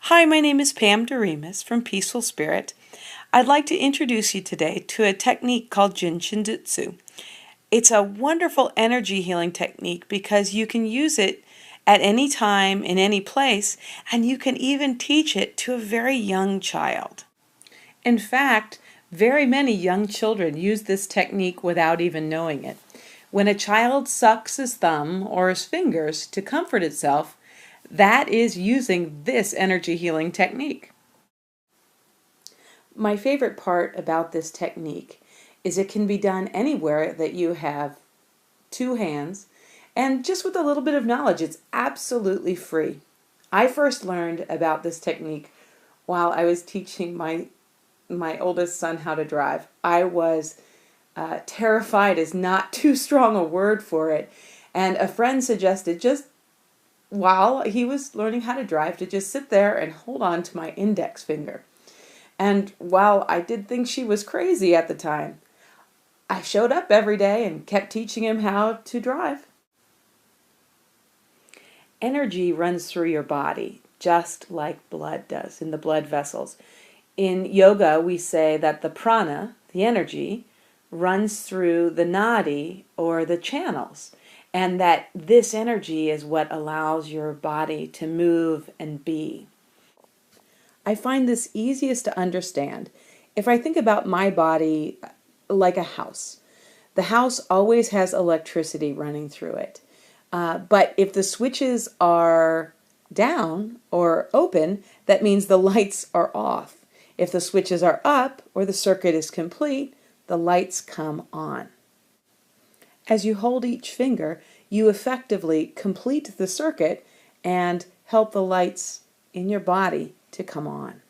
Hi, my name is Pam Doremus from Peaceful Spirit. I'd like to introduce you today to a technique called Jin Shinjutsu. It's a wonderful energy healing technique because you can use it at any time, in any place, and you can even teach it to a very young child. In fact, very many young children use this technique without even knowing it. When a child sucks his thumb or his fingers to comfort itself, that is using this energy healing technique. My favorite part about this technique is it can be done anywhere that you have two hands, and just with a little bit of knowledge, it's absolutely free. I first learned about this technique while I was teaching my oldest son how to drive. I was terrified is not too strong a word for it, and a friend suggested just while he was learning how to drive to just sit there and hold on to my index finger. And while I did think she was crazy at the time, I showed up every day and kept teaching him how to drive. Energy runs through your body just like blood does in the blood vessels. In yoga, we say that the prana, the energy, runs through the nadi or the channels, and that this energy is what allows your body to move and be. I find this easiest to understand if I think about my body like a house. The house always has electricity running through it. But if the switches are down or open, that means the lights are off. If the switches are up or the circuit is complete, the lights come on. As you hold each finger, you effectively complete the circuit and help the lights in your body to come on.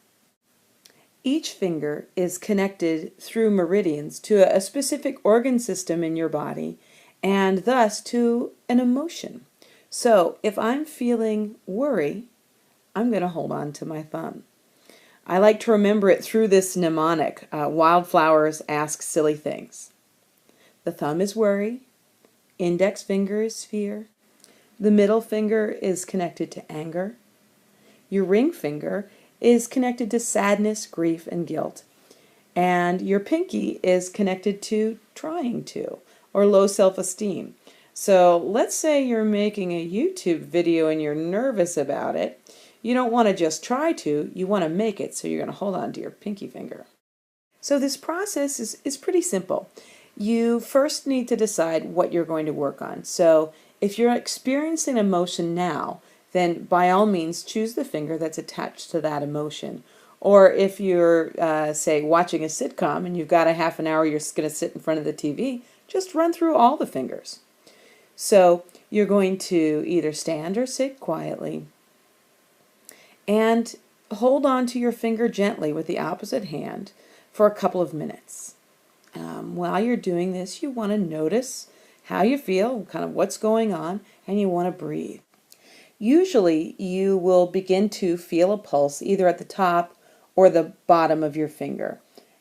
Each finger is connected through meridians to a specific organ system in your body and thus to an emotion. So if I'm feeling worry, I'm going to hold on to my thumb. I like to remember it through this mnemonic, wildflowers ask silly things. The thumb is worry, index finger is fear, the middle finger is connected to anger, your ring finger is connected to sadness, grief, and guilt, and your pinky is connected to trying to, or low self-esteem. So let's say you're making a YouTube video and you're nervous about it. You don't want to just try to, you want to make it, so you're going to hold on to your pinky finger. So this process is pretty simple. You first need to decide what you're going to work on. So if you're experiencing emotion now, then by all means choose the finger that's attached to that emotion. Or if you're, say, watching a sitcom and you've got a half an hour you're going to sit in front of the TV, just run through all the fingers. So you're going to either stand or sit quietly and hold on to your finger gently with the opposite hand for a couple of minutes. While you're doing this, you want to notice how you feel, kind of what's going on, and you want to breathe. Usually you will begin to feel a pulse either at the top or the bottom of your finger.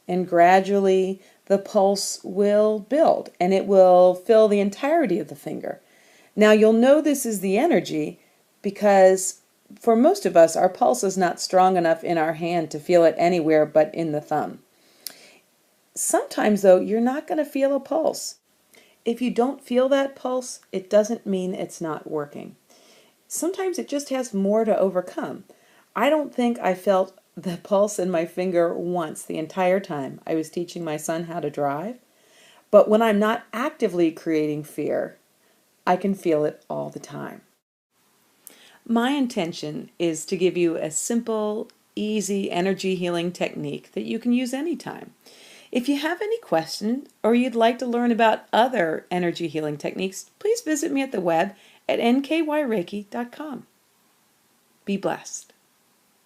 And gradually the pulse will build and it will fill the entirety of the finger. Now you'll know this is the energy because for most of us our pulse is not strong enough in our hand to feel it anywhere but in the thumb. Sometimes though you're not going to feel a pulse. If you don't feel that pulse, it doesn't mean it's not working. Sometimes it just has more to overcome. I don't think I felt the pulse in my finger once the entire time I was teaching my son how to drive. But when I'm not actively creating fear, I can feel it all the time. My intention is to give you a simple, easy energy healing technique that you can use anytime. If you have any questions or you'd like to learn about other energy healing techniques, please visit me at the web at nkyrreiki.com. Be blessed.